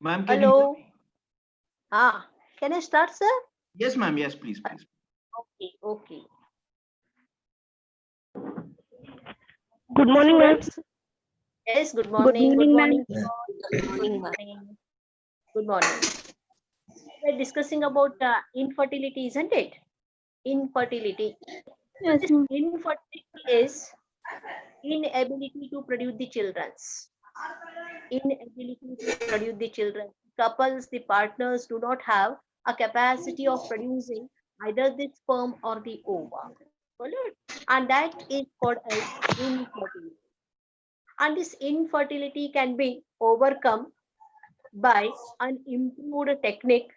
Ma'am, can you hear Hello. me? Can I start, sir? Yes, ma'am. Yes, please, please. Okay. Good morning, ma'am. Students, yes, good Good morning. Good morning, ma'am. morning. Good morning, ma'am. Good morning. We're discussing about infertility, isn't it? Infertility. So Yes, this ma'am. infertility is inability to produce the childrens. Inability to produce the children. Couples, the partners do not have a capacity of producing either the sperm or the ova. Followed? And that is called as infertility. And this infertility can be overcome by an improved technique,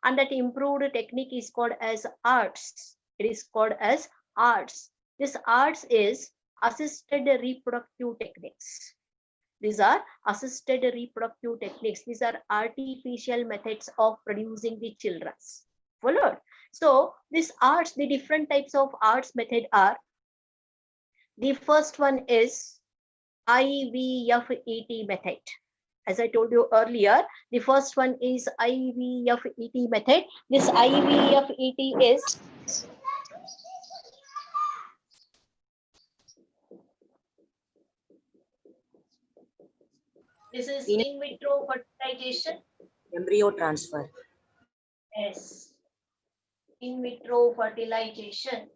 and that improved technique is called as arts. It is called as arts. This arts is assisted reproductive techniques. These are assisted reproductive techniques. These are artificial methods of producing the children. Followed? So these arts, the different types of arts method are, the first one is IVFET method. As I told you earlier, the first one is IVFET method. This IVFET is in vitro fertilization. Embryo transfer. Yes, in vitro fertilization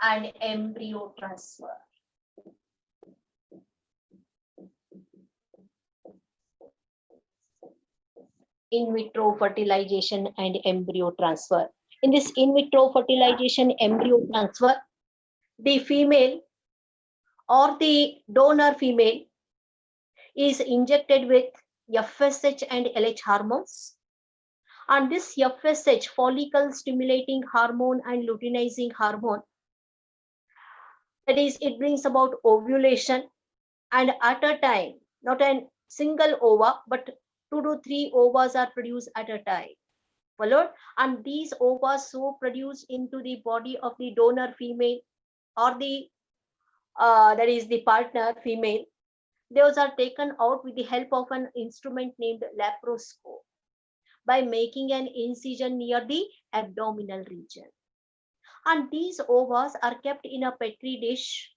and embryo transfer. In vitro fertilization and embryo transfer. In this in vitro fertilization embryo transfer, the female or the donor female is injected with FSH and LH hormones. And this FSH, follicle stimulating hormone and luteinizing hormone, that is, it brings about ovulation, and at a time, not a single ova, but 2 to 3 ovas are produced at a time. Followed? And these ovas so produced into the body of the donor female or the that is the partner female. Those are taken out with the help of an instrument named laparoscope by making an incision near the abdominal region. And these ovas are kept in a petri dish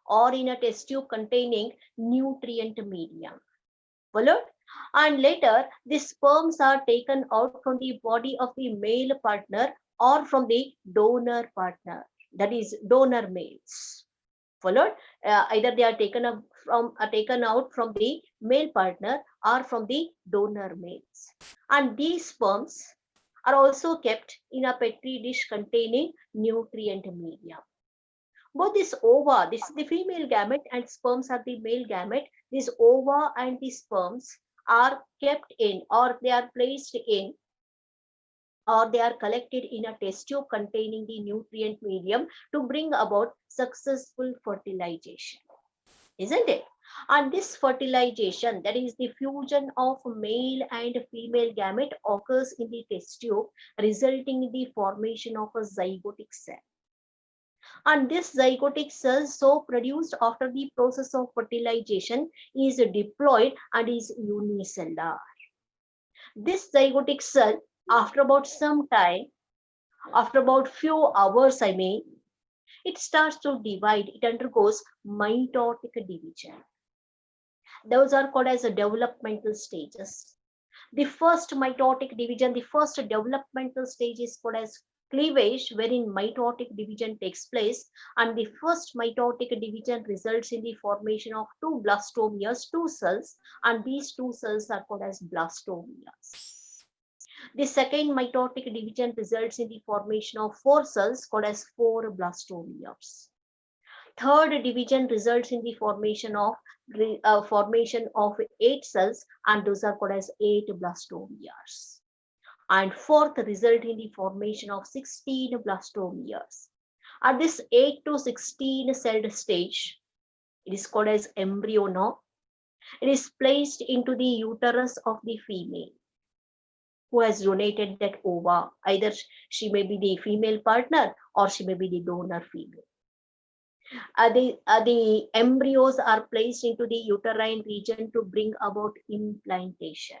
or in a test tube containing nutrient medium. Followed? And later, the sperms are taken out from the body of the male partner or from the donor partner, that is, donor males. Followed? Either they are taken out from the male partner or from the donor males. And these sperms are also kept in a petri dish containing nutrient medium. Both this ova, this is the female gamete, and sperms are the male gamete. This ova and the sperms are kept in, or they are placed in, or they are collected in a test tube containing the nutrient medium to bring about successful fertilization. Isn't it? And this fertilization, that is the fusion of male and female gamete, occurs in the test tube, resulting in the formation of a zygotic cell. And this zygotic cell, so produced after the process of fertilization, is diploid and is unicellular. This zygotic cell, after about some time, after about few hours, it starts to divide. It undergoes mitotic division. Those are called as developmental stages. The first mitotic division, the first developmental stage is called as cleavage, wherein mitotic division takes place, and the first mitotic division results in the formation of 2 blastomeres, 2 cells, and these 2 cells are called as blastomeres. The second mitotic division results in the formation of 4 cells called as 4 blastomeres. Third division results in the formation of 8 cells, and those are called as 8 blastomeres. And fourth result in the formation of 16 blastomeres. At this 8 to 16 celled stage, it is called as embryo now. It is placed into the uterus of the female who has donated that ova. Either she may be the female partner or she may be the donor female. The embryos are placed into the uterine region to bring about implantation.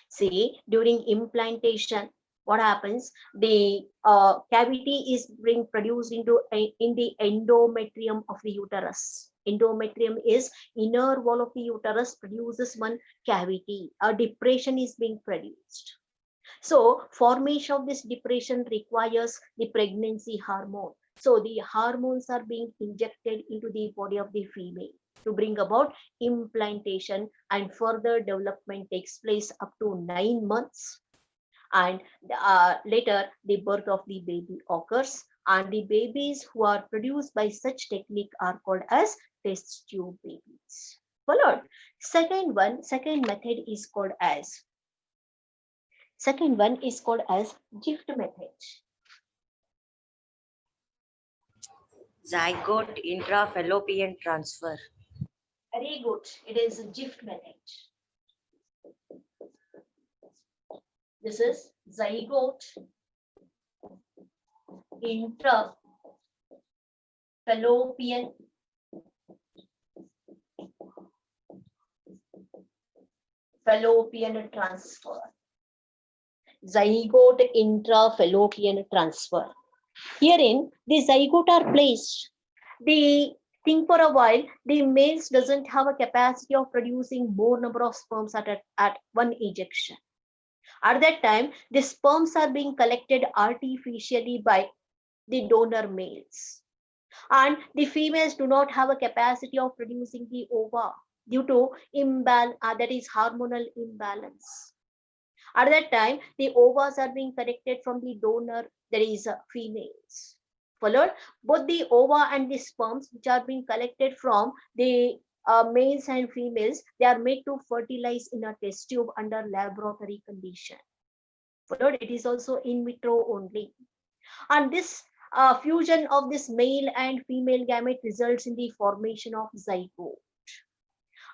See, during implantation, what happens? The cavity is being produced in the endometrium of the uterus. Endometrium is inner wall of the uterus produces one cavity. A depression is being produced. So formation of this depression requires the pregnancy hormone. So the hormones are being injected into the body of the female to bring about implantation, and further development takes place up to 9 months. And later the birth of the baby occurs, and the babies who are produced by such technique are called as test tube babies. Followed. Second method is called as gift method. Zygote intrafallopian transfer. Very good. It is a gift method. This is zygote intrafallopian transfer. Zygote intrafallopian transfer. Herein, the zygote are placed. Think for a while, the males doesn't have a capacity of producing more number of sperms at one ejection. At that time, the sperms are being collected artificially by the donor males. And the females do not have a capacity of producing the ova due to that is hormonal imbalance. At that time, the ovas are being collected from the donor, that is females. Followed, both the ova and the sperms which are being collected from the males and females, they are made to fertilize in a test tube under laboratory condition. Followed, it is also in vitro only. And this fusion of this male and female gamete results in the formation of zygote.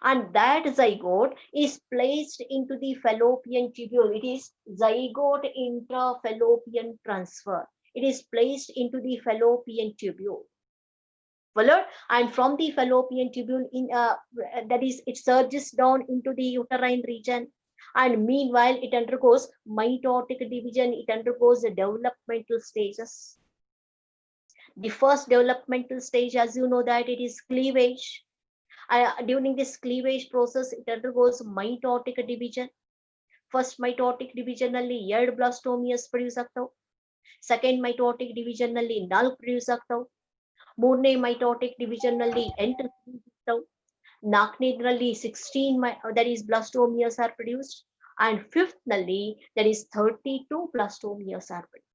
And that zygote is placed into the fallopian tubule. It is zygote intrafallopian transfer. It is placed into the fallopian tubule. Followed, and from the fallopian tubule, it surges down into the uterine region. And meanwhile, it undergoes mitotic division. It undergoes the developmental stages. The first developmental stage, as you know, that it is cleavage. During this cleavage process, it undergoes mitotic division. First mitotic division ನಲ್ಲಿ 2 blastomeres produce ಆಗ್ತಾವ. Second mitotic division ನಲ್ಲಿ 4 produce ಆಗ್ತಾವ. ಮೂರನೇ mitotic division ನಲ್ಲಿ 8 produce ಆಗ್ತಾವ. ನಾಲ್ಕನೇದರಲ್ಲಿ 16 that is blastomeres are produced, and fifth ನಲ್ಲಿ that is 32 blastomeres are produced.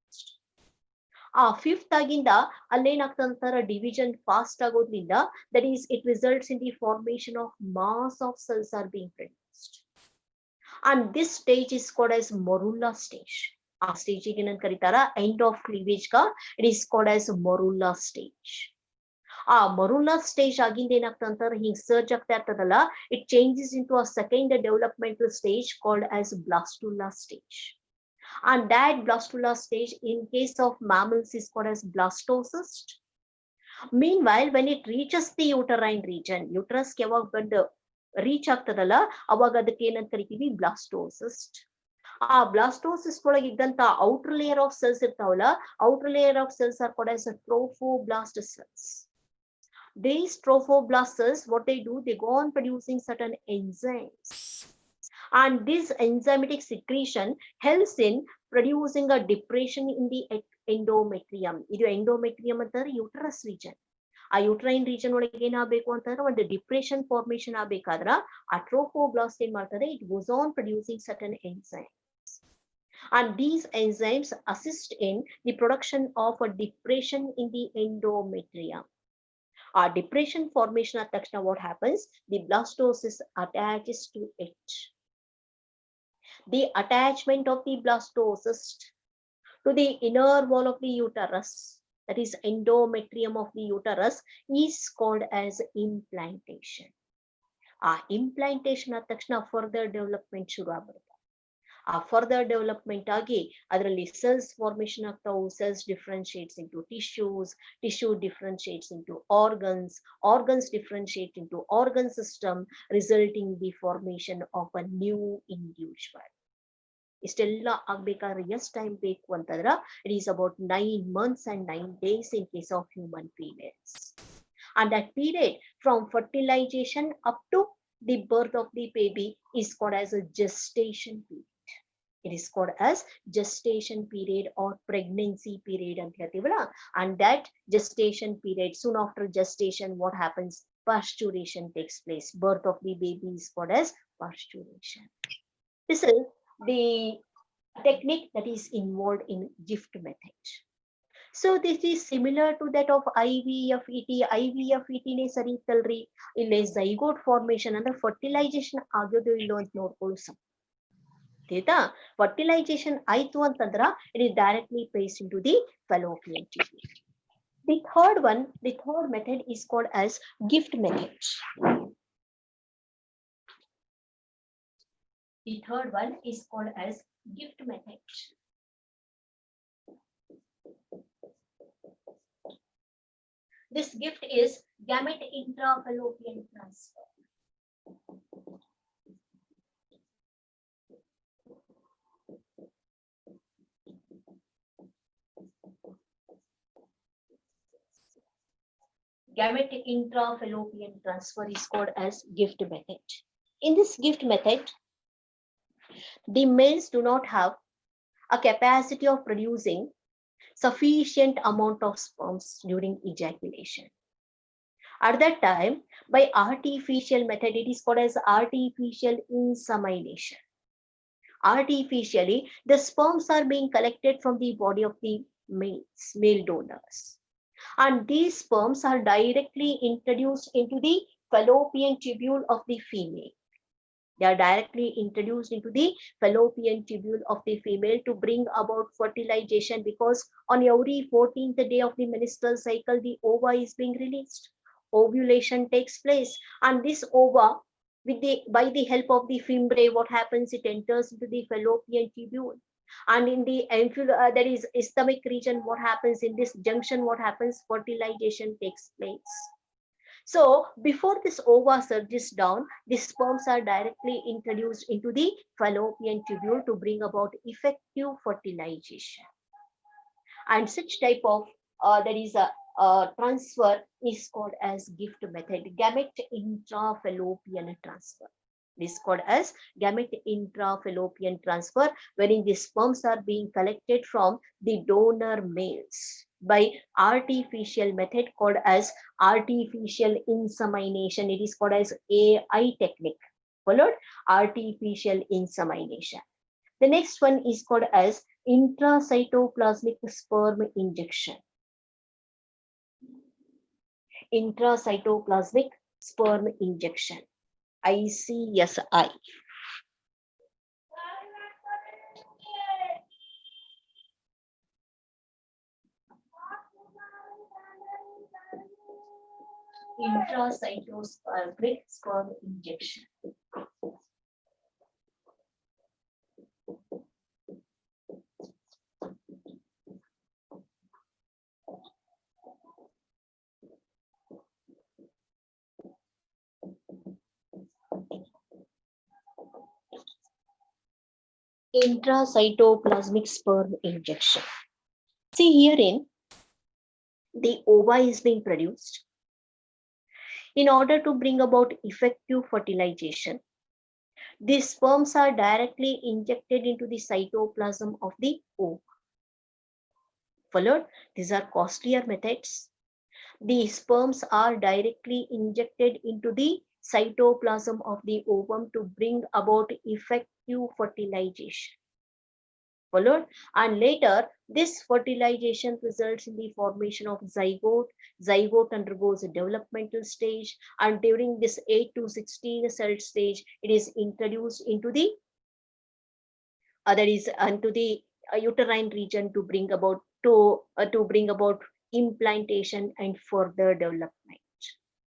Fifth ಆಗಿಂದ ಅಲ್ಲೇನಾಗ್ತಂತಾರ division fast ಆಗೋದ್ರಿಂದ, that is it results in the formation of mass of cells are being produced. And this stage is called as morula stage. ಆ stage ಗೆ ಏನಂತ ಕರೀತಾರ? End of cleavage ಗ it is called as morula stage. Morula stage ಆಗಿಂದ ಏನಾಗ್ತಂತಾರ, ಹಿಂಗ್ ಸರ್ಜ್ ಆಗ್ತಾ ಇರ್ತದಲ್ಲ, it changes into a second developmental stage called as blastula stage. And that blastula stage in case of mammals is called as blastocyst. Meanwhile, when it reaches the uterine region, uterus ಗೆ ಯಾವಾಗ ಬಂದು reach ಆಗ್ತದಲ್ಲ, ಅವಾಗ ಅದಕ್ಕೆ ಏನಂತ ಕರಿತೀವಿ? Blastocyst. Blastocyst ಒಳಗೆ ಇದ್ದಂತ ಔಟರ್ ಲೇಯರ್ ಆಫ್ ಸೆಲ್ಸ್ ಇರ್ತಾವಲ್ಲ, outer layer of cells R called as trophoblast cells. These trophoblasts cells, what they do, they go on producing certain enzymes. And this enzymatic secretion helps in producing a depression in the endometrium. ಇದು endometrium ಅಂತಂದ್ರೆ uterus region. uterine region ಒಳಗೆ ಏನಾಗಬೇಕು ಅಂತಂದ್ರೆ ಒಂದು depression formation ಆಗಬೇಕಾದ್ರ trophoblast ಏನ್ ಮಾಡ್ತದೆ, it goes on producing certain enzymes. And these enzymes assist in the production of a depression in the endometrium. Depression formation ಆದ ತಕ್ಷಣ what happens? The blastocyst attaches to it. The attachment of the blastocyst to the inner wall of the uterus, that is endometrium of the uterus, is called as implantation. Implantation ಆದ ತಕ್ಷಣ further development ಶುರು ಆಗ್ಬಿಡುತ್ತೆ. ಆ further development ಆಗಿ ಅದರಲ್ಲಿ cells formation ಆಗ್ತಾವು, cells differentiates into tissues, tissue differentiates into organs, organs differentiate into organ system, resulting the formation of a new individual. ಇಷ್ಟೆಲ್ಲ ಆಗ್ಬೇಕಾದ್ರೆ ಎಷ್ಟು ಟೈಮ್ ಬೇಕು ಅಂತಂದ್ರ it is about 9 months and 9 days in case of human females. And that period from fertilization up to the birth of the baby is called as a gestation period. It is called as gestation period or pregnancy period ಅಂತ ಹೇಳ್ತೀವಲ್ಲ. And that gestation period, soon after gestation, what happens? Parturition takes place. Birth of the baby is called as parturition. This is the technique that is involved in gift method. So this is similar to that of IVF ET. IVF ET ನೇ ಸರಿ ಇತ್ತಲ್ರಿ. ಇಲ್ಲಿ zygote formation ಅಂದ್ರೆ fertilisation ಆಗೋದು ಇಲ್ಲೋ ಅಂತ ನೋಡ್ಕೊಳ್ಳೋ ಸಮ. ಆಯ್ತಾ? Fertilisation ಆಯ್ತು ಅಂತಂದ್ರ it is directly placed into the fallopian tube. The third method is called as gift method. The third one is called as gift method. This gift is gamete intrafallopian transfer. Gamete intrafallopian transfer is called as gift method. In this gift method, the males do not have a capacity of producing sufficient amount of sperms during ejaculation. At that time, by artificial method, it is called as artificial insemination. Artificially, the sperms are being collected from the body of the male donors. And these sperms are directly introduced into the fallopian tubule of the female. They are directly introduced into the fallopian tubule of the female to bring about fertilization, because on every 14th day of the menstrual cycle, the ova is being released. Ovulation takes place, and this ova, by the help of the fimbriae, what happens? It enters into the fallopian tubule. And in the that is ischemic region, what happens? In this junction, what happens? Fertilization takes place. So before this ova surges down, the sperms are directly introduced into the fallopian tubule to bring about effective fertilization. And such type of that is a transfer is called as gift method, gamete intrafallopian transfer. This is called as gamete intrafallopian transfer, wherein the sperms are being collected from the donor males by artificial method called as artificial insemination. It is called as AI technique. Followed? Artificial insemination. The next one is called as intracytoplasmic sperm injection. Intracytoplasmic sperm injection. ICSI. Intracytoplasmic sperm injection. Intracytoplasmic sperm injection. See, herein the ova is being produced. In order to bring about effective fertilization, these sperms are directly injected into the cytoplasm of the ova. Followed? These are costlier methods. The sperms are directly injected into the cytoplasm of the ovum to bring about effective fertilization. Followed? And later, this fertilization results in the formation of zygote. Zygote undergoes a developmental stage, and during this 8 to 16 cell stage, it is introduced into the uterine region to bring about implantation and further development.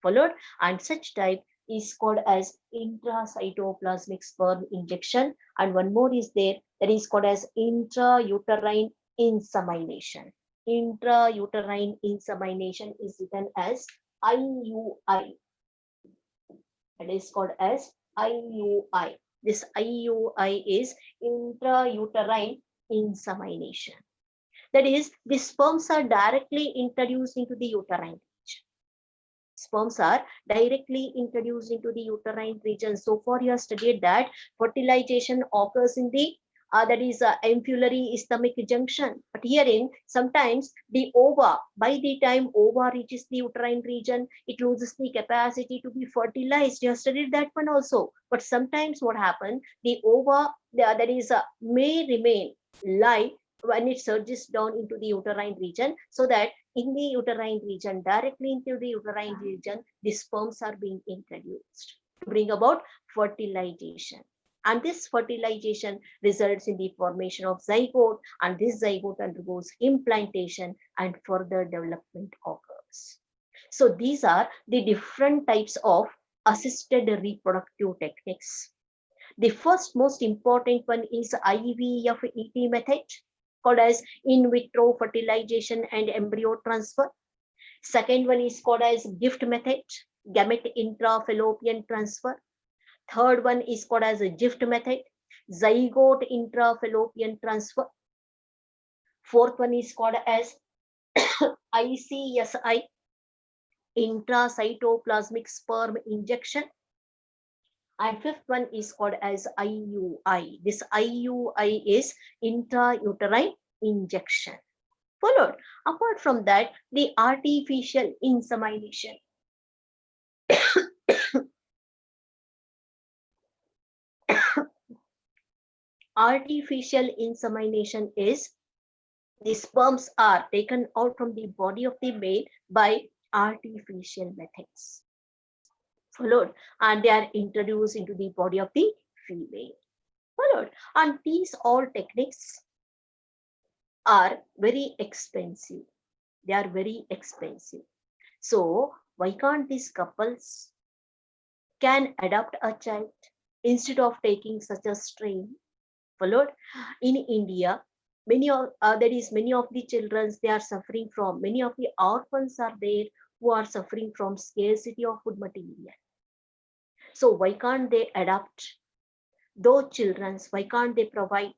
Followed? And such type is called as intracytoplasmic sperm injection, and one more is there that is called as intrauterine insemination. Intrauterine insemination is written as IUI. It is called as IUI. This IUI is intrauterine insemination. That is, the sperms are directly introduced into the uterine region. Sperms are directly introduced into the uterine region. So far, you have studied that fertilization occurs in the that is ampullary ischemic junction. But herein, sometimes the ova, by the time ova reaches the uterine region, it loses the capacity to be fertilized. You have studied that one also. But sometimes what happens, the ova that is may remain live when it surges down into the uterine region, so that in the uterine region, directly into the uterine region, the sperms are being introduced to bring about fertilization. And this fertilization results in the formation of zygote, and this zygote undergoes implantation and further development occurs. So these are the different types of assisted reproductive techniques. The first most important one is IVF-ET method, called as in vitro fertilization and embryo transfer. Second one is called as gift method, gamete intrafallopian transfer. Third one is called as a gift method, zygote intrafallopian transfer. Fourth one is called as ICSI, intracytoplasmic sperm injection. And fifth one is called as IUI. This IUI is intrauterine injection. Followed. Apart from that, the artificial insemination. Artificial insemination is the sperms are taken out from the body of the male by artificial methods. Followed, and they are introduced into the body of the female. Followed, and these all techniques are very expensive. They are very expensive. So why can't these couples can adopt a child instead of taking such a strain? Followed, in India, many of many of the children they are suffering from, many of the orphans are there who are suffering from scarcity of food material. So why can't they adopt those children? Why can't they provide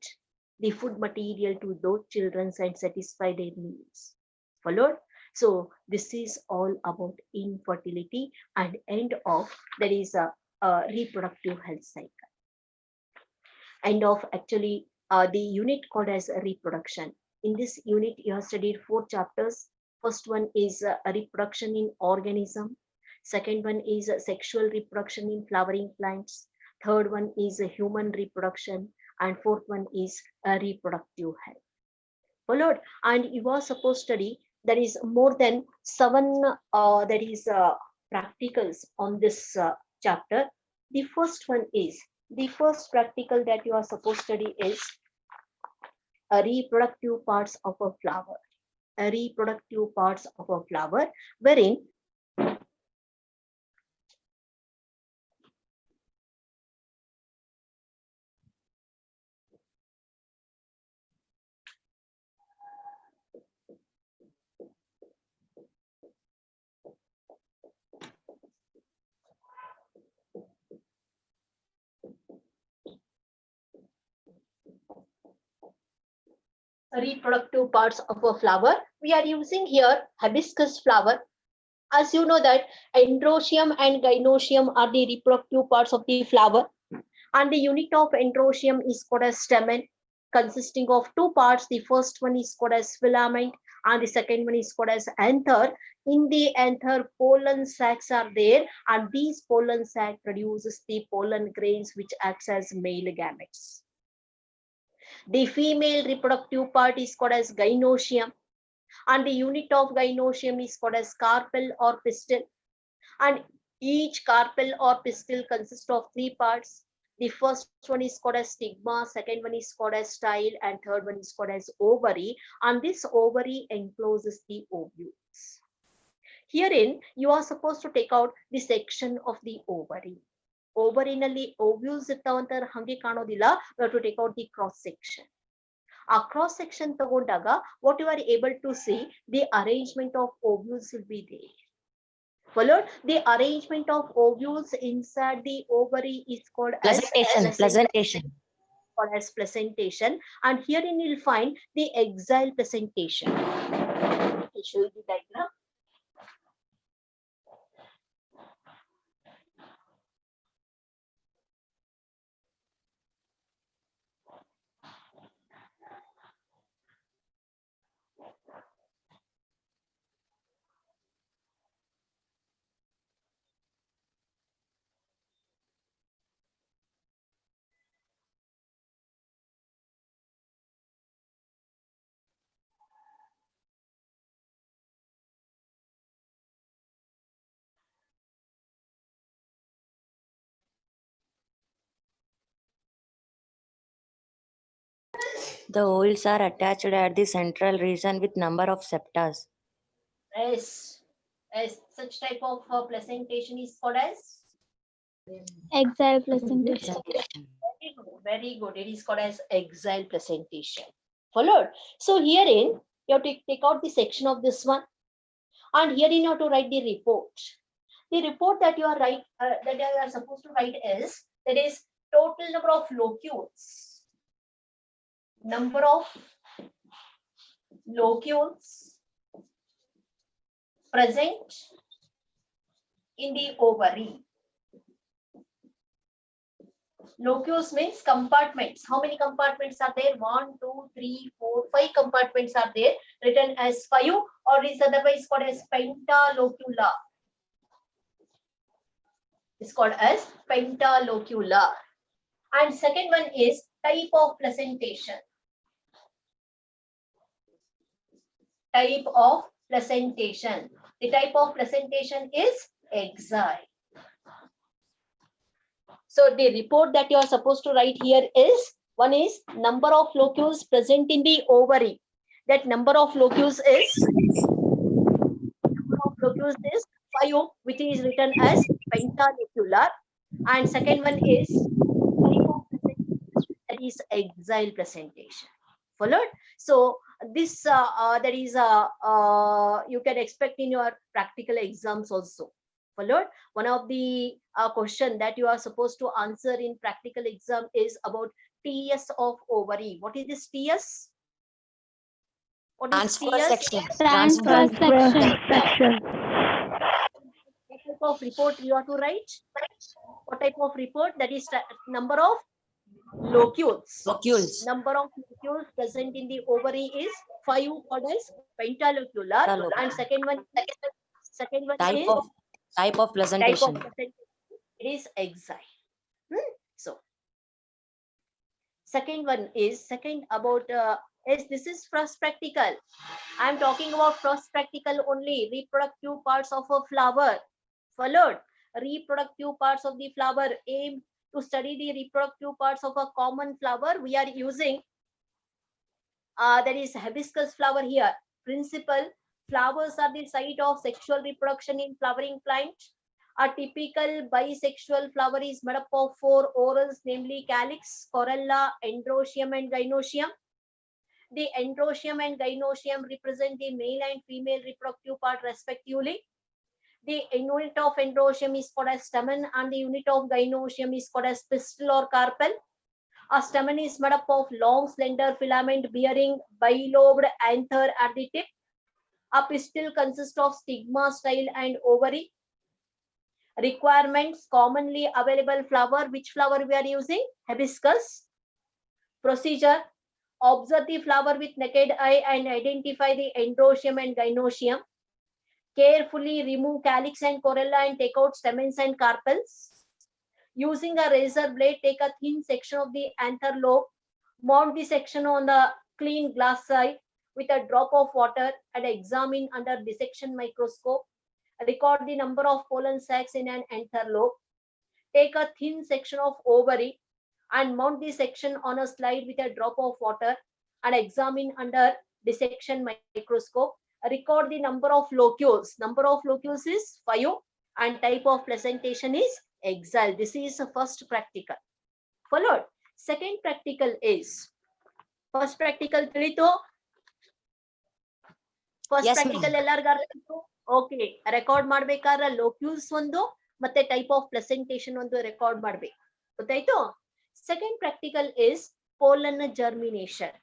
the food material to those children and satisfy their needs? Followed. So this is all about infertility and end of there is a reproductive health cycle. End of actually the unit called as reproduction. In this unit, you have studied 4 chapters. First one is reproduction in organism. Second one is sexual reproduction in flowering plants. Third one is human reproduction, and fourth one is reproductive health. Followed, and you are supposed to study there is more than 7 practicals on this chapter. The first one is the first practical that you are supposed to study is a reproductive parts of a flower. A reproductive parts of a flower, wherein reproductive parts of a flower, we are using here hibiscus flower. As you know that androecium and gynoecium are the reproductive parts of the flower, and the unit of androecium is called as stamen, consisting of 2 parts. The first one is called as filament, and the second one is called as anther. In the anther, pollen sacs are there, and these pollen sac produces the pollen grains which acts as male gametes. The female reproductive part is called as gynoecium, and the unit of gynoecium is called as carpel or pistil, and each carpel or pistil consists of 3 parts. The first one is called as stigma, second one is called as style, and third one is called as ovary, and this ovary encloses the ovules. Herein, you are supposed to take out the section of the ovary. Ovariನಲ್ಲಿ ovules ಇರ್ತಾವಂತ ಹಂಗೆ ಕಾಣೋದಿಲ್ಲ. You have to take out the cross section. A cross section ತಗೊಂಡಾಗ what you are able to see, the arrangement of ovules will be there. Followed, the arrangement of ovules inside the ovary is called Presentation. Called as presentation, and herein you'll find the axile presentation. I'll show you the diagram. The ovules are attached at the central region with number of septas. Yes, such type of presentation is called as Axile presentation. very good. It is called as axile presentation. Followed. So herein you have to take out the section of this one, and herein you have to write the report. The report that you are supposed to write is, that is total number of locules. Number of locules present in the ovary. Locules means compartments. How many compartments are there? 1, 2, 3, 4, 5 compartments are there, written as 5, or is otherwise called as pentalocula. It's called as pentalocula. And second one is type of presentation. Type of presentation. The type of presentation is axile. So the report that you are supposed to write here is, one is number of locules present in the ovary. That number of locules is 5, which is written as pentalocular. And second one is type of presentation, that is axile presentation. Followed. So this that is you can expect in your practical exams also. Followed. One of the question that you are supposed to answer in practical exam is about TS of ovary. What is this TS? What is Transfer TS? section. Transfer section. What type of report you have to write? What type of report? That is number of locules. Number of locules present in the ovary is 5, called as pentalocular. And second one is Type of presentation. It is axile. So second one is about this is first practical. I am talking about first practical only. Reproductive parts of a flower. Followed. Reproductive parts of the flower. Aim to study the reproductive parts of a common flower. We are using that is hibiscus flower here. Principle: flowers are the site of sexual reproduction in flowering plant. A typical bisexual flower is made up of 4 orals, namely calyx, corolla, androecium, and gynoecium. The androecium and gynoecium represent the male and female reproductive part respectively. The unit of androecium is called as stamen, and the unit of gynoecium is called as pistil or carpel. A stamen is made up of long, slender filament bearing bilobed anther at the tip. A pistil consists of stigma, style, and ovary. Requirements: commonly available flower. Which flower we are using? Hibiscus. Procedure: observe the flower with naked eye and identify the androecium and gynoecium. Carefully remove calyx and corolla and take out stamens and carpels. Using a razor blade, take a thin section of the anther lobe. Mount the section on the clean glass side with a drop of water and examine under dissection microscope. Record the number of pollen sacs in an anther lobe. Take a thin section of ovary and mount the section on a slide with a drop of water and examine under dissection microscope. record the number of locules. Number of locules is 5 and type of presentation is exile. This is the first practical. Followed. Second practical is, first practical ತಿಳಿತು. First Yes, practical ma'am. ಎಲ್ಲರಿಗೂ ಅರ್ಥ ಆಯ್ತು? Okay. Record ಮಾಡ್ಬೇಕಾದ್ರೆ ಲೋಕ್ಯೂಲ್ಸ್ ಒಂದು ಮತ್ತೆ type of presentation ಒಂದು record ಮಾಡ್ಬೇಕು. ಗೊತ್ತಾಯ್ತು? Second practical is pollen germination.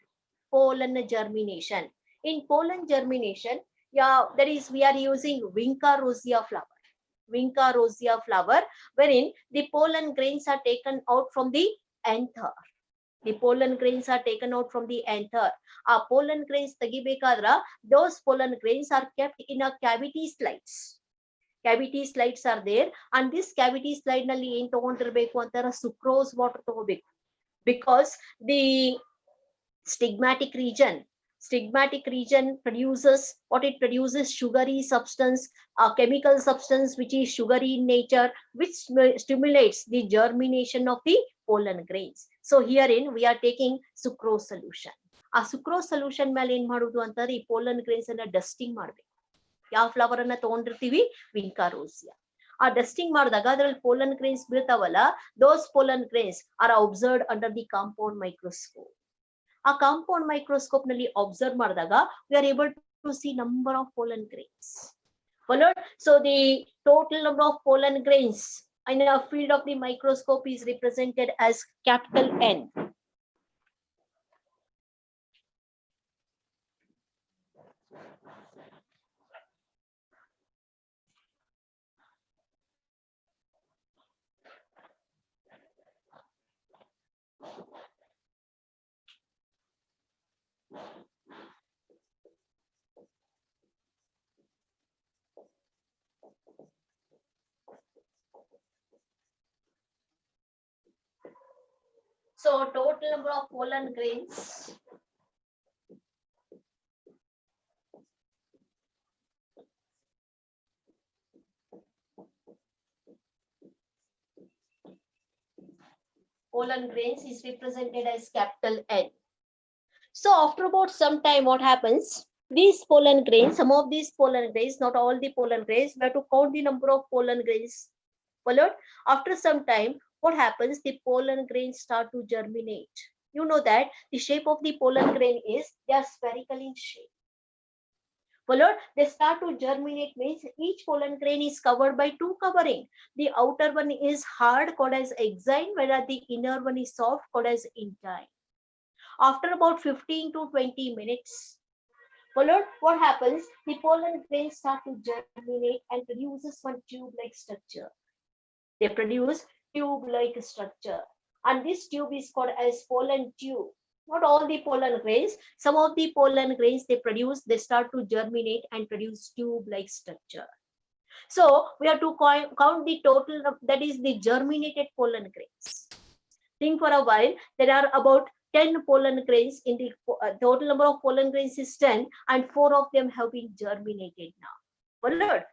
Pollen germination. In pollen germination, yeah, that is we are using Vinca rosea flower. Vinca rosea flower, wherein the pollen grains are taken out from the anther. The pollen grains are taken out from the anther. Our pollen grains tagibekadra, those pollen grains are kept in a cavity slides. Cavity slides are there, and this cavity slide nalli en tagondirbeku antara sucrose water tagobeku, because the stigmatic region produces what it produces, sugary substance, a chemical substance which is sugary in nature, which stimulates the germination of the pollen grains. So herein we are taking sucrose solution. A sucrose solution ಮೇಲೆ ಏನ್ ಮಾಡುದು ಅಂತಾರೆ, ಈ pollen grains ಅನ್ನ dusting ಮಾಡ್ಬೇಕು. ಯಾವ flower ಅನ್ನ ತಗೊಂಡಿರ್ತೀವಿ, ವಿಂಕಾ ರೋಸಿಯಾ. ಆ ಡಸ್ಟಿಂಗ್ ಮಾಡಿದಾಗ ಅದ್ರಲ್ಲಿ pollen grains ಬೀಳ್ತಾವಲ್ಲ, those pollen grains are observed under the compound microscope. ಆ ಕಾಂಪೌಂಡ್ ಮೈಕ್ರೋಸ್ಕೋಪ್ ನಲ್ಲಿ ಅಬ್ಸರ್ವ್ ಮಾಡಿದಾಗ we are able to see number of pollen grains. Followed. So the total number of pollen grains in a field of the microscope is represented as capital N. So total number of pollen grains is represented as capital N. So after about some time, what happens? These pollen grains, some of these pollen grains, not all the pollen grains, we have to count the number of pollen grains. Followed. After some time, what happens? The pollen grains start to germinate. You know that the shape of the pollen grain is they are spherical in shape. Followed. They start to germinate means each pollen grain is covered by two covering. The outer one is hard, called as exine, whereas the inner one is soft, called as intine. After about 15 to 20 minutes, followed, what happens? The pollen grains start to germinate and produces one tube-like structure. They produce tube-like structure, and this tube is called as pollen tube. Not all the pollen grains, some of the pollen grains they start to germinate and produce tube-like structure. So we have to count the total, that is the germinated pollen grains. Think for a while, there are about 10 pollen grains in the total number of pollen grains is 10, and 4 of them have been germinated now. Followed.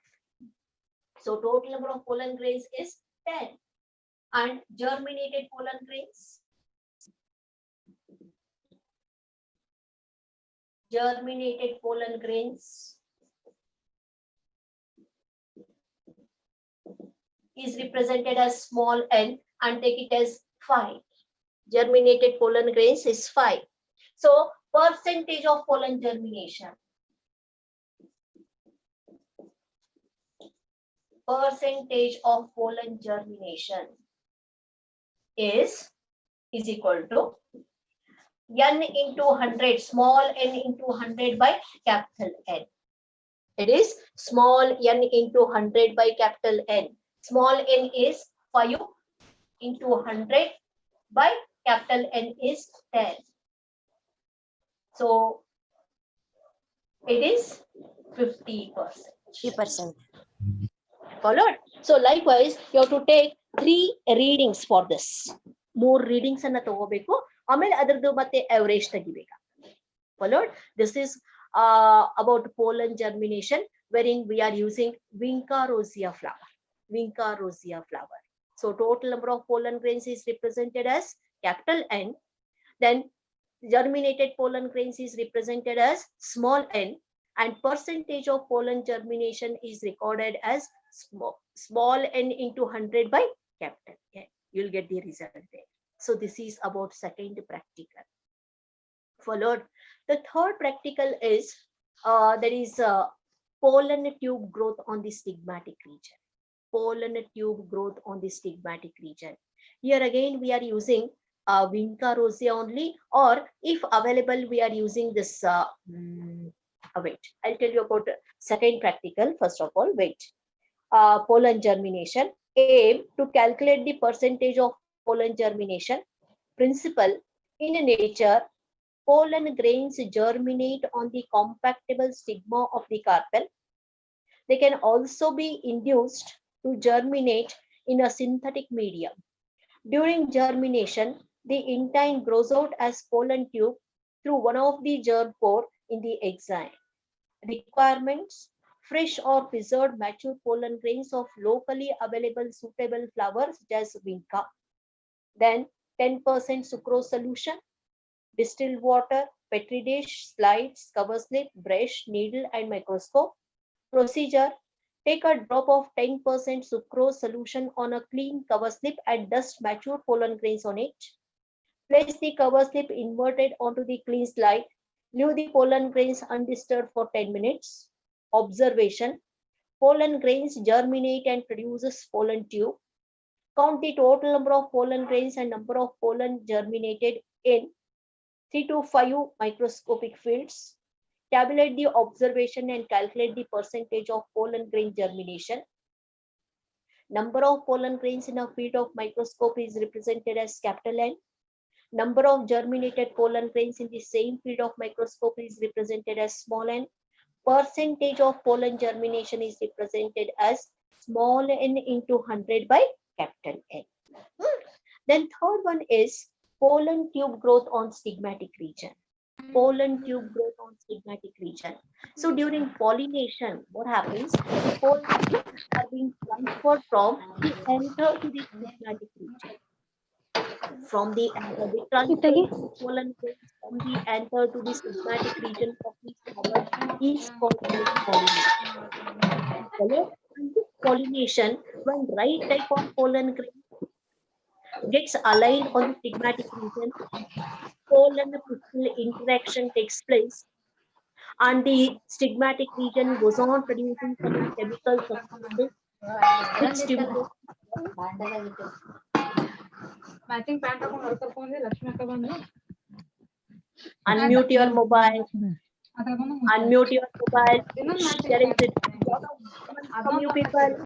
So total number of pollen grains is 10, and germinated pollen grains is represented as small n, and take it as 5. Germinated pollen grains is 5. So percentage of pollen germination. Percentage of pollen germination is equal to n into 100, small n into 100 by capital N. It is small n into 100 by capital N. Small n is 5 into 100 by capital N is 10. So it is 50%. 50%. Followed. So likewise, you have to take 3 readings for this. More readings ಅನ್ನ ತಗೋಬೇಕು, ಆಮೇಲೆ ಅದರದ್ದು ಮತ್ತೆ average ತೆಗಿಬೇಕಾಗ್ತದೆ. Followed. This is about pollen germination, wherein we are using Vinca rosea flower. Vinca rosea flower. So total number of pollen grains is represented as capital N. Then germinated pollen grains is represented as small n, and percentage of pollen germination is recorded as small n into 100 by capital N. You'll get the result there. So this is about second practical. Followed, the third practical is there is pollen tube growth on the stigmatic region. Pollen tube growth on the stigmatic region. Here again we are using Vinca rosea only, or if available we are using this wait, I'll tell you about second practical. First of all, wait. Pollen germination. Aim to calculate the percentage of pollen germination. Principle: in nature, pollen grains germinate on the compactable stigma of the carpel. They can also be induced to germinate in a synthetic medium. During germination, the intine grows out as pollen tube through one of the germ pore in the exine. Requirements: fresh or preserved mature pollen grains of locally available suitable flowers such as Vinca. Then 10% sucrose solution, distilled water, petri dish, slides, cover slip, brush, needle and microscope. Procedure: take a drop of 10% sucrose solution on a clean cover slip and dust mature pollen grains on it. Place the cover slip inverted onto the clean slide. Leave the pollen grains undisturbed for 10 minutes. Observation: pollen grains germinate and produces pollen tube. Count the total number of pollen grains and number of pollen germinated in 3 to 5 microscopic fields. Tabulate the observation and calculate the percentage of pollen grain germination. Number of pollen grains in a field of microscope is represented as capital N. Number of germinated pollen grains in the same field of microscope is represented as small n. Percentage of pollen germination is represented as small n into 100 by capital N. Then third one is pollen tube growth on stigmatic region. Pollen tube growth on stigmatic region. So during pollination, what happens? The pollen tubes are being transferred from the anther to the stigmatic region. From the anther, they transfer the pollen grains from the anther to the stigmatic region of the flower is called pollination. And this pollination, when right type of pollen grain gets aligned on the stigmatic region, pollen pistil interaction takes place, and the stigmatic region goes on producing some chemical substances which stimulate. Unmute your mobile. Unmute your mobile. There is a lot of from you people.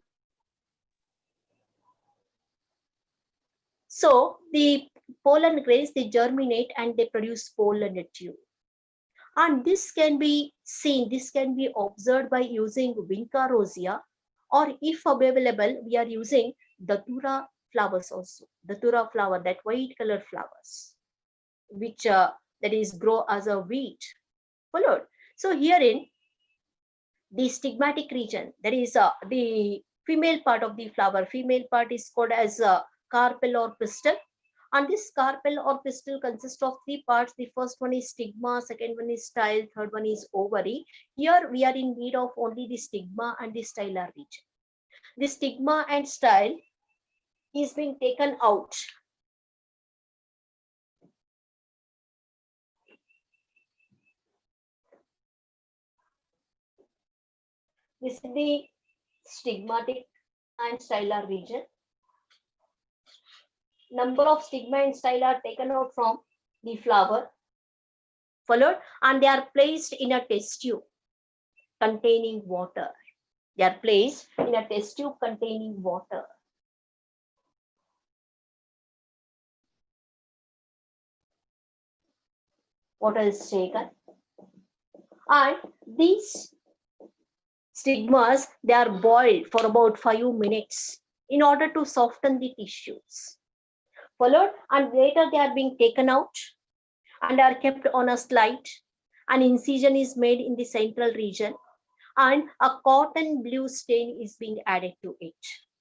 So the pollen grains, they germinate and they produce pollen tube. And this can be seen, this can be observed by using Vinca rosea, or if available, we are using Datura flowers also. Datura flower, that white color flowers, which that is grow as a weed. Followed. So herein, the stigmatic region, that is the female part of the flower. Female part is called as carpel or pistil. And this carpel or pistil consists of three parts. The first one is stigma, second one is style, third one is ovary. Here we are in need of only the stigma and the stylar region. The stigma and style is being taken out. This is the stigmatic and stylar region. Number of stigma and style are taken out from the flower. Followed, and they are placed in a test tube containing water. They are placed in a test tube containing water. Water is taken, and these stigmas, they are boiled for about 5 minutes in order to soften the tissues. Followed, and later they are being taken out and are kept on a slide. An incision is made in the central region, and a cotton blue stain is being added to it.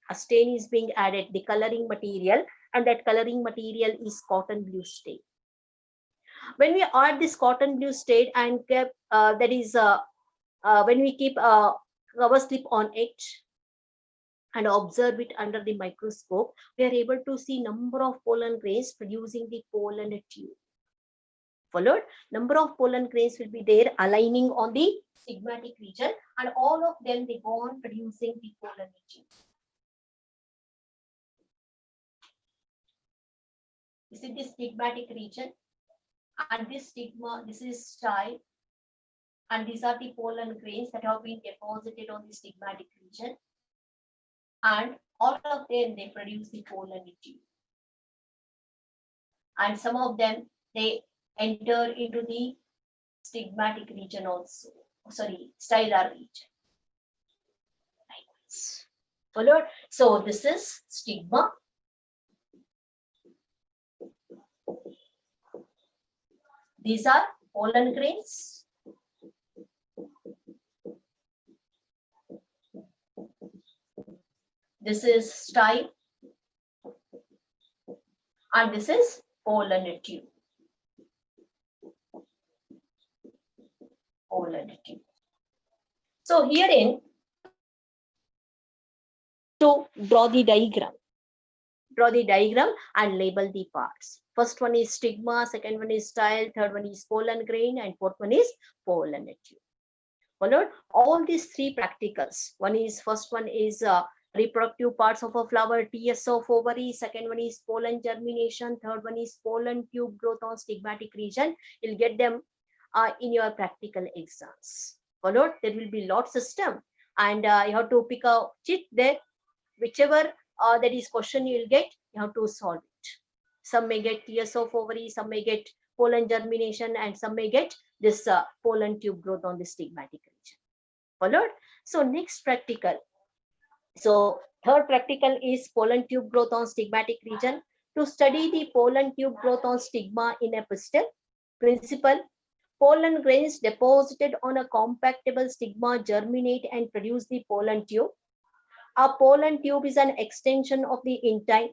A stain is being added, the coloring material, and that coloring material is cotton blue stain. When we add this cotton blue stain and kept that is when we keep a cover slip on it and observe it under the microscope, we are able to see number of pollen grains producing the pollen tube. Followed, number of pollen grains will be there aligning on the stigmatic region, and all of them they go on producing the pollen tube. This is the stigmatic region, and this stigma, this is style, and these are the pollen grains that have been deposited on the stigmatic region, and all of them they produce the pollen tube, and some of them they enter into the stigmatic region also, sorry, stylar region. Followed. So this is stigma. These are pollen grains. This is style, and this is pollen tube. Pollen tube. So herein, to draw the diagram. Draw the diagram and label the parts. First one is stigma, second one is style, third one is pollen grain, and fourth one is pollen tube. Followed. All these three practicals. First one is reproductive parts of a flower, TS of ovary. Second one is pollen germination. Third one is pollen tube growth on stigmatic region. You'll get them in your practical exams. Followed. There will be lot system, and you have to pick a cheat there. Whichever that is question you will get, you have to solve it. Some may get TS of ovary, some may get pollen germination, and some may get this pollen tube growth on the stigmatic region. Followed. So next practical. So third practical is pollen tube growth on stigmatic region. To study the pollen tube growth on stigma in a pistil, principle, pollen grains deposited on a compactable stigma germinate and produce the pollen tube. A pollen tube is an extension of the intine.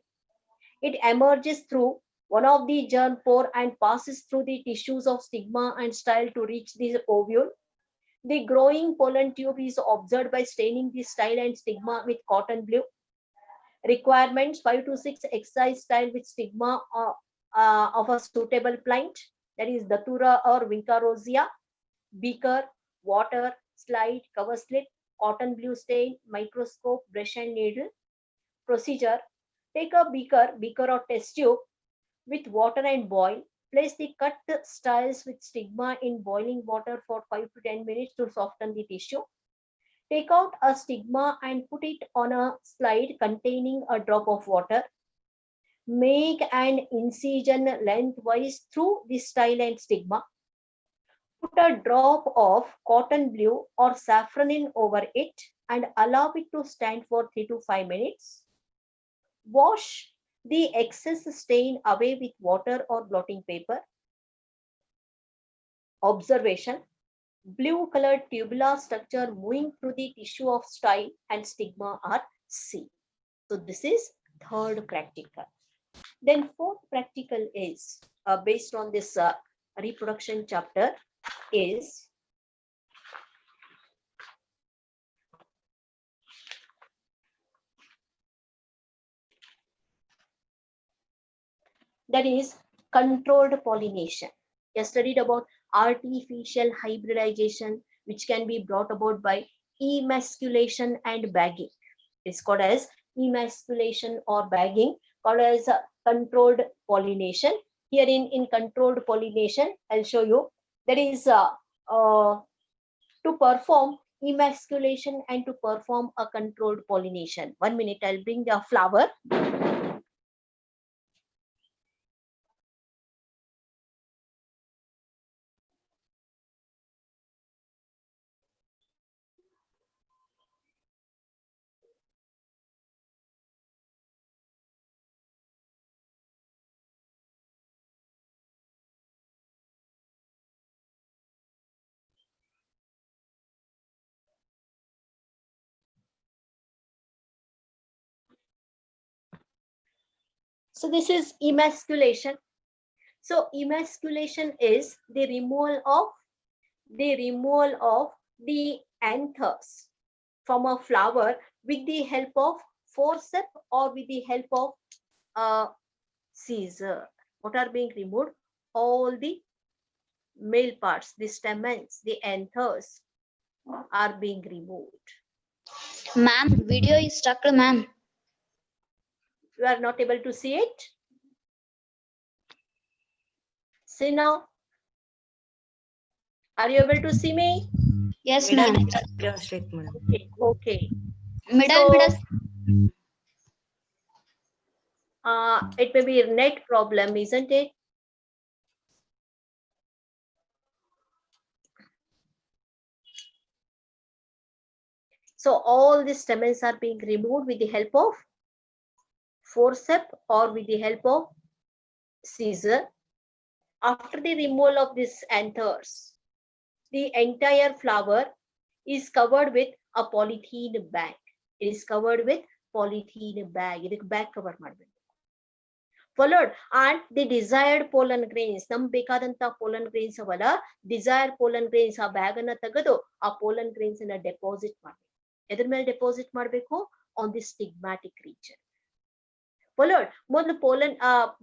It emerges through one of the germ pore and passes through the tissues of stigma and style to reach the ovule. The growing pollen tube is observed by staining the style and stigma with cotton blue. Requirements: 5 to 6 excised style with stigma of a suitable plant, that is Datura or Vinca rosea. Beaker, water, slide, cover slip, cotton blue stain, microscope, brush and needle. Procedure: take a beaker or test tube with water and boil. Place the cut styles with stigma in boiling water for 5 to 10 minutes to soften the tissue. Take out a stigma and put it on a slide containing a drop of water. Make an incision lengthwise through the style and stigma. Put a drop of cotton blue or saffronin over it and allow it to stand for 3 to 5 minutes. Wash the excess stain away with water or blotting paper. Observation: blue colored tubular structure moving through the tissue of style and stigma are seen. So this is third practical. Then fourth practical is based on this reproduction chapter is that is controlled pollination. We studied about artificial hybridization, which can be brought about by emasculation and bagging. It's called as emasculation or bagging, called as controlled pollination. Here in controlled pollination, I'll show you. That is to perform emasculation and to perform a controlled pollination. 1 minute, I'll bring the flower. So this is emasculation. So emasculation is the removal of the anthers from a flower with the help of forceps or with the help of a scissor. What are being removed? All the male parts, the stamens, the anthers are being removed. Ma'am, video is stuck, ma'am. You are not able to see it? See now? Are you able to see me? Yes, Middle ma'am. video stick, madam. Okay. Middle. It may be a net problem, isn't it? So all the stamens are being removed with the help of forceps or with the help of scissor. After the removal of these anthers, the entire flower is covered with a polythene bag. It is covered with polythene bag. Idಕ್ಕೆ bag cover ಮಾಡಬೇಕು. Followed and the desired pollen grains. ನಮ್ಗೆ ಬೇಕಾದಂತ pollen grains ಅವಲ್ಲ, desired pollen grains ಆ bag ಅನ್ನ ತೆಗೆದು ಆ pollen grains ಅನ್ನ deposit ಮಾಡಬೇಕು. ಎದ್ರ ಮೇಲೆ ಡೆಪಾಸಿಟ್ ಮಾಡಬೇಕು? On the stigmatic region. Followed ಮೊದಲು pollen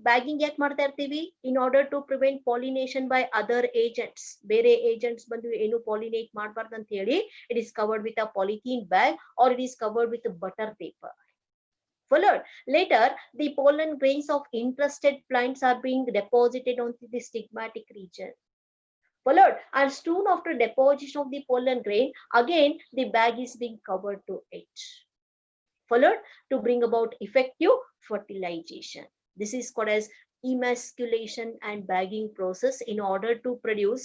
bagging ಯಾಕೆ ಮಾಡ್ತಾ ಇರ್ತೀವಿ? In order to prevent pollination by other agents. ಬೇರೆ agents ಬಂದು ಏನು pollinate ಮಾಡಬಾರ್ದು ಅಂತ ಹೇಳಿ it is covered with a polythene bag or it is covered with butter paper. Followed later the pollen grains of interested plants are being deposited onto the stigmatic region. Followed and soon after deposition of the pollen grain, again the bag is being covered to it. Followed to bring about effective fertilization. This is called as emasculation and bagging process in order to produce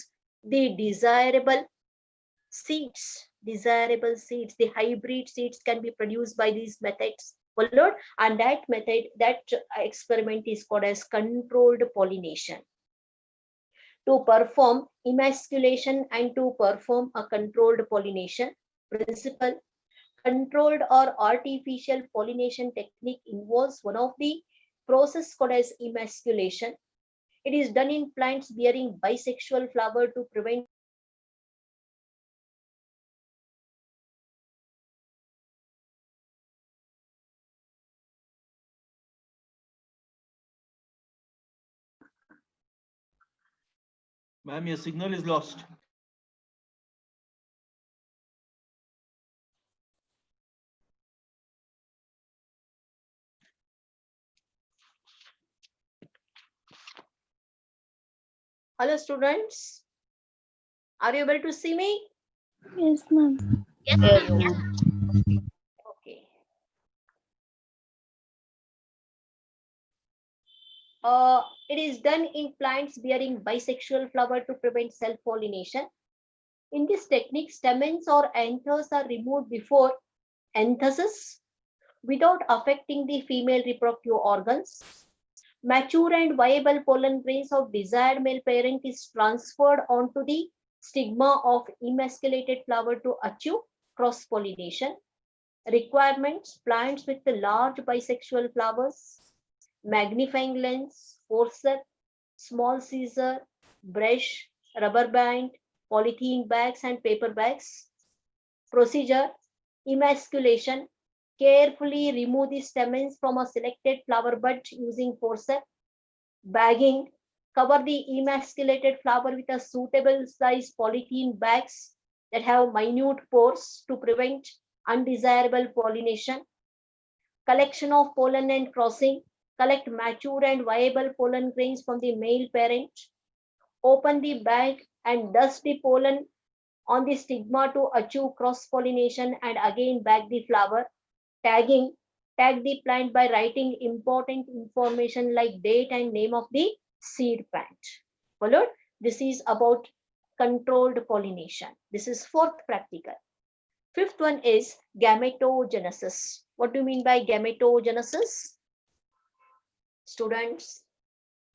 the desirable seeds. Desirable seeds, the hybrid seeds can be produced by these methods. Followed and that method, that experiment is called as controlled pollination. To perform emasculation and to perform a controlled pollination principle, controlled or artificial pollination technique involves one of the process called as emasculation. It is done in plants bearing bisexual flower to prevent Ma'am, your signal is lost. Hello students, are you able to see me? Yes, ma'am. Yes, ma'am. Okay. It is done in plants bearing bisexual flower to prevent self-pollination. In this technique, stamens or anthers are removed before anthesis without affecting the female reproductive organs. Mature and viable pollen grains of desired male parent is transferred onto the stigma of emasculated flower to achieve cross-pollination. Requirements: plants with the large bisexual flowers, magnifying lens, forceps, small scissor, brush, rubber band, polythene bags and paper bags. Procedure: emasculation. Carefully remove the stamens from a selected flower bud using forceps. Bagging: cover the emasculated flower with a suitable size polythene bags that have minute pores to prevent undesirable pollination. Collection of pollen and crossing: collect mature and viable pollen grains from the male parent. Open the bag and dust the pollen on the stigma to achieve cross-pollination and again bag the flower. Tagging: tag the plant by writing important information like date and name of the seed plant. Followed. This is about controlled pollination. This is fourth practical. Fifth one is gametogenesis. What do you mean by gametogenesis? Students,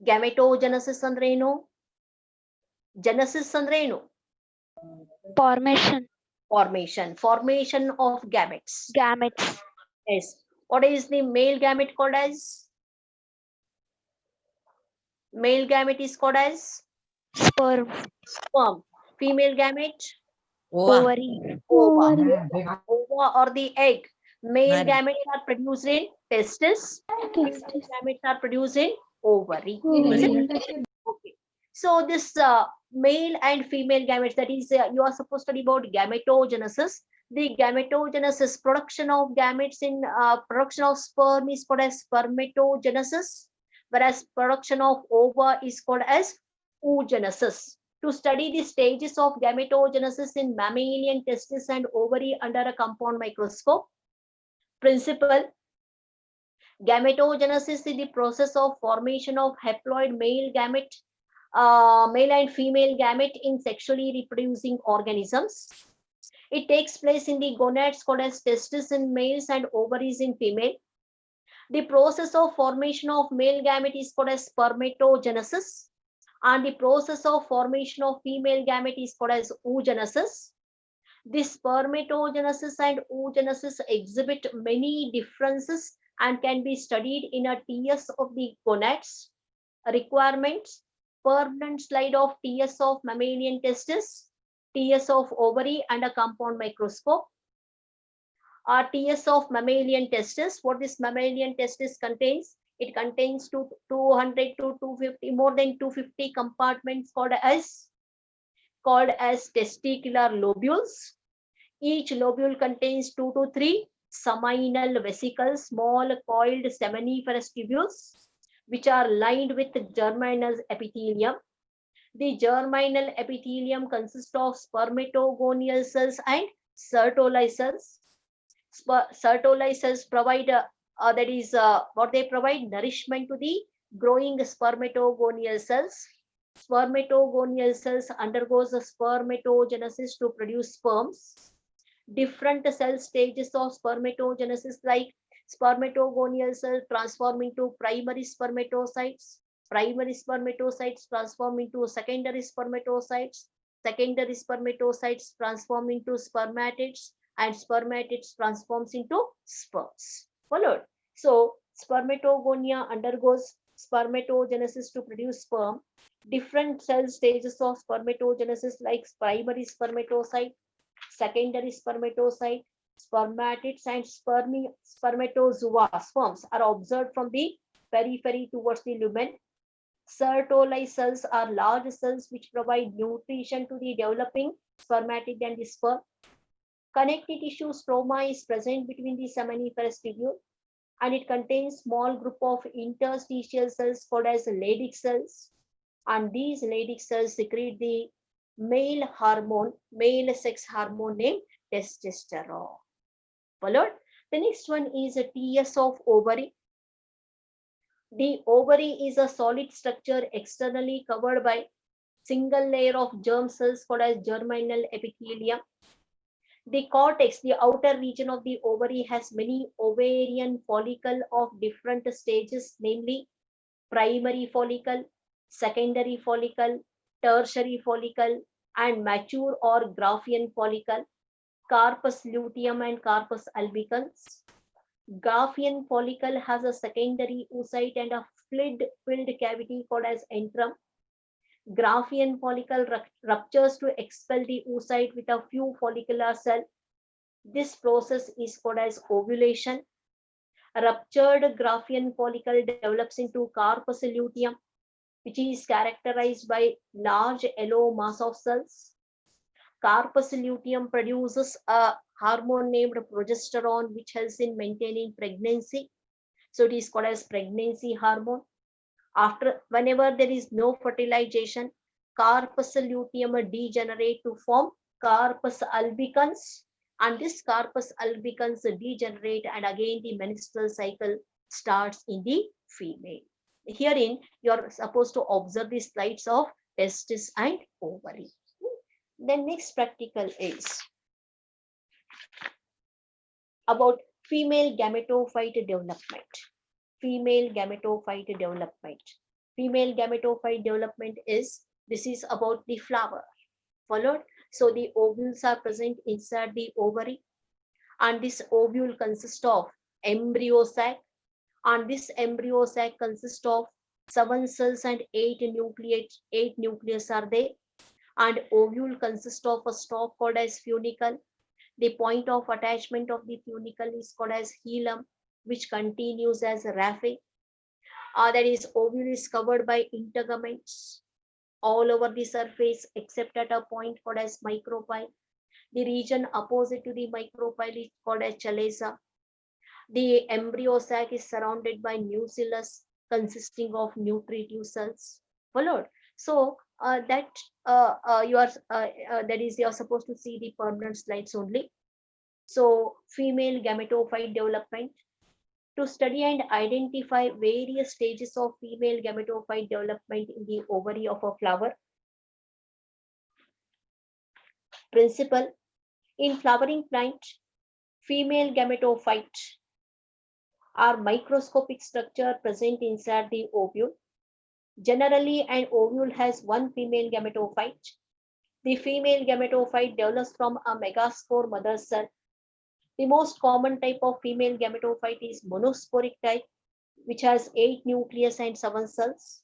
gametogenesis ಅಂದ್ರೆ ಏನು? Genesis ಅಂದ್ರೆ ಏನು? Formation. Formation of gametes. Gametes. Yes. What is the male gamete called as? Male gamete is called as Sperm. sperm. Female gamete? Ovary. Ova. Ovary. Ova or the egg. Male Madam. gametes are produced in testis. Female Testis. gametes are produced in ovary. Ovary. Is it? Okay. So this male and female gametes, that is, you are supposed to study about gametogenesis. The gametogenesis, production of gametes in production of sperm is called as spermatogenesis, whereas production of ova is called as oogenesis. To study the stages of gametogenesis in mammalian testis and ovary under a compound microscope. Principle: gametogenesis is the process of formation of haploid male gamete, male and female gamete in sexually reproducing organisms. It takes place in the gonads called as testis in males and ovaries in female. The process of formation of male gamete is called as spermatogenesis, and the process of formation of female gamete is called as oogenesis. This spermatogenesis and oogenesis exhibit many differences and can be studied in a TS of the gonads. Requirements: permanent slide of TS of mammalian testis, TS of ovary and a compound microscope. TS of mammalian testis. What this mammalian testis contains? It contains 200 to 250, more than 250 compartments called as testicular lobules. Each lobule contains 2 to 3 seminal vesicles, small coiled seminiferous tubules, which are lined with germinal epithelium. The germinal epithelium consists of spermatogonial cells and Sertoli cells. Sertoli cells provide what they provide: nourishment to the growing spermatogonial cells. Spermatogonial cells undergoes a spermatogenesis to produce sperms. Different cell stages of spermatogenesis, like spermatogonial cells transform into primary spermatocytes. Primary spermatocytes transform into secondary spermatocytes. Secondary spermatocytes transform into spermatids, and spermatids transforms into sperms. Followed. So spermatogonia undergoes spermatogenesis to produce sperm. Different cell stages of spermatogenesis, like primary spermatocyte, secondary spermatocyte, spermatids, and spermatozoa sperms are observed from the periphery towards the lumen. Sertoli cells are large cells which provide nutrition to the developing spermatid and the sperm. Connective tissue stroma is present between the seminiferous tubule, and it contains small group of interstitial cells called as Leydig cells. And these Leydig cells secrete the male sex hormone named testosterone. Followed. The next one is a TS of ovary. The ovary is a solid structure externally covered by single layer of germ cells called as germinal epithelium. The cortex, the outer region of the ovary, has many ovarian follicle of different stages, namely primary follicle, secondary follicle, tertiary follicle, and mature or Graafian follicle, carpus luteum and carpus albicans. Graafian follicle has a secondary oocyte and a filled cavity called as antrum. Graafian follicle ruptures to expel the oocyte with a few follicular cells. This process is called as ovulation. A ruptured Graafian follicle develops into carpus luteum, which is characterized by large yellow mass of cells. Carpus luteum produces a hormone named progesterone, which helps in maintaining pregnancy. So it is called as pregnancy hormone. Whenever there is no fertilization, carpus luteum degenerate to form carpus albicans, and this carpus albicans degenerate, and again the menstrual cycle starts in the female. Herein, you are supposed to observe the slides of testis and ovary. The next practical is about female gametophyte development. Female gametophyte development. Female gametophyte development is about the flower. Followed. So the ovules are present inside the ovary, and this ovule consists of embryo sac, and this embryo sac consists of 7 cells and 8 nucleus are there. And ovule consists of a stalk called as funicle. The point of attachment of the funicle is called as hilum, which continues as a raphe. That is, ovule is covered by integuments all over the surface except at a point called as micropyle. The region opposite to the micropyle is called as chalaza. The embryo sac is surrounded by nucellus consisting of nutritive cells. Followed. So that you're supposed to see the permanent slides only. So female gametophyte development. To study and identify various stages of female gametophyte development in the ovary of a flower. Principle. In flowering plant, female gametophyte are microscopic structure present inside the ovule. Generally, an ovule has one female gametophyte. The female gametophyte develops from a megaspore mother cell. The most common type of female gametophyte is monosporic type, which has 8 nucleus and 7 cells.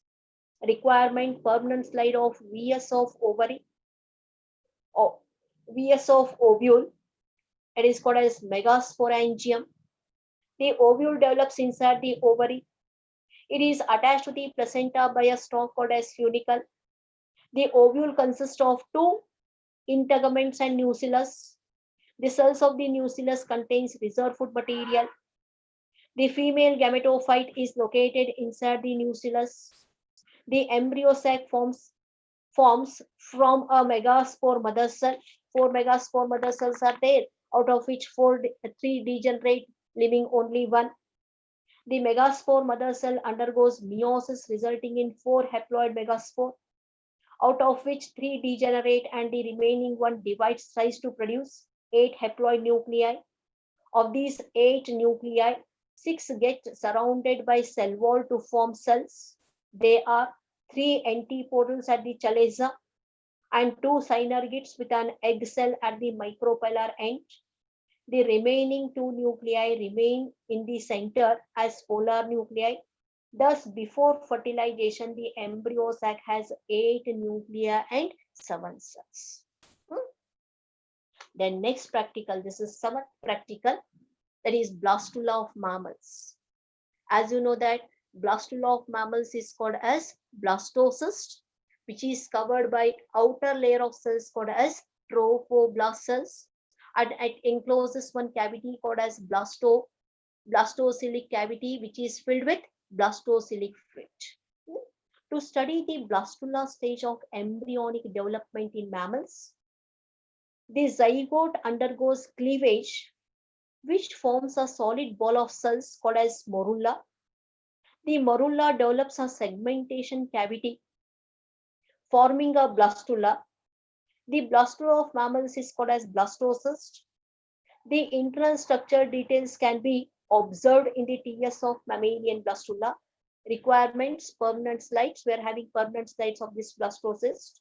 Requirement: permanent slide of VS of ovary or VS of ovule. It is called as megasporangium. The ovule develops inside the ovary. It is attached to the placenta by a stalk called as funicle. The ovule consists of 2 integuments and nucellus. The cells of the nucellus contains reserve food material. The female gametophyte is located inside the nucellus. The embryo sac forms from a megaspore mother cell. 4 megaspore mother cells are there, out of which 3 degenerate, leaving only 1. The megaspore mother cell undergoes meiosis, resulting in 4 haploid megaspore, out of which 3 degenerate and the remaining 1 divides size to produce 8 haploid nuclei. Of these 8 nuclei, 6 get surrounded by cell wall to form cells. They are 3 antipodals at the chalaza and 2 synergids with an egg cell at the micropylar end. The remaining 2 nuclei remain in the center as polar nuclei. Thus, before fertilization, the embryo sac has 8 nuclei and 7 cells. Then next practical, this is 7th practical, that is blastula of mammals. As you know that blastula of mammals is called as blastocyst, which is covered by outer layer of cells called as trophoblast cells, and it encloses one cavity called as blastocilic cavity, which is filled with blastocilic fluid. To study the blastula stage of embryonic development in mammals, the zygote undergoes cleavage, which forms a solid ball of cells called as morula. The morula develops a segmentation cavity, forming a blastula. The blastula of mammals is called as blastocyst. The internal structure details can be observed in the TS of mammalian blastula. Requirements: permanent slides. We are having permanent slides of this blastocyst.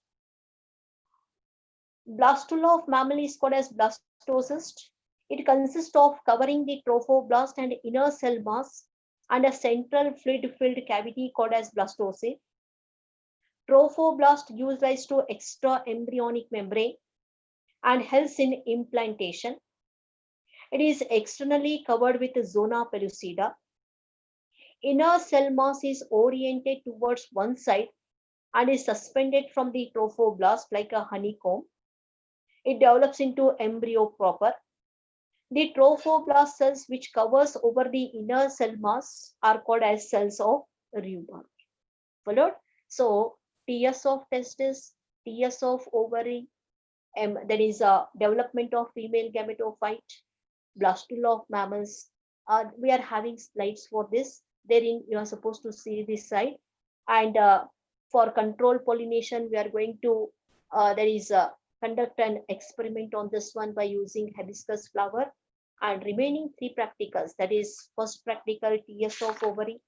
Blastula of mammal is called as blastocyst. It consists of covering the trophoblast and inner cell mass and a central fluid-filled cavity called as blastocyst. Trophoblast gives rise to extra embryonic membrane and helps in implantation. It is externally covered with zona pellucida. Inner cell mass is oriented towards one side and is suspended from the trophoblast like a honeycomb. It develops into embryo proper. The trophoblast cells which covers over the inner cell mass are called as cells of Reproductive. Followed? So TS of testis, TS of ovary, that is a development of female gametophyte, blastula of mammals. We are having slides for this. Therein you are supposed to see this side. And for control pollination, we are going to conduct an experiment on this one by using hibiscus flower. And remaining 3 practicals, that is first practical TS of ovary,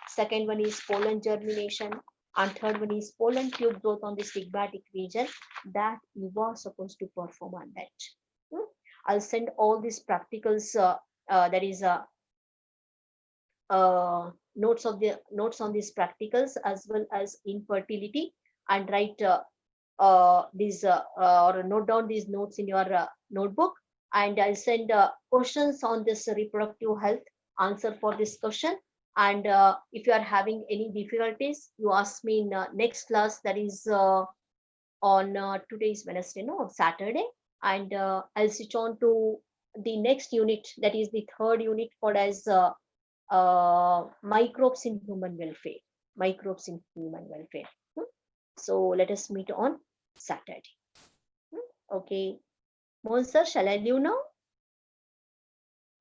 second one is pollen germination, and third one is pollen tube growth on the stigmatic region, that you are supposed to perform on that. I'll send all these practicals, notes on these practicals as well as infertility, and write or note down these notes in your notebook, and I'll send questions on this reproductive health answer for this question. And if you are having any difficulties, you ask me in next class, that is on today's Wednesday, no, Saturday, and I'll switch on to the next unit, that is the third unit, called as microbes in human welfare. Microbes in human welfare. So let us meet on Saturday. Okay. Mohan sir, shall I leave now?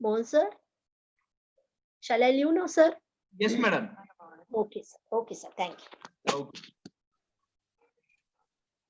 Mohan sir, shall I leave now, sir? Yes, madam. Okay, sir. Okay, sir. Thank you. Okay.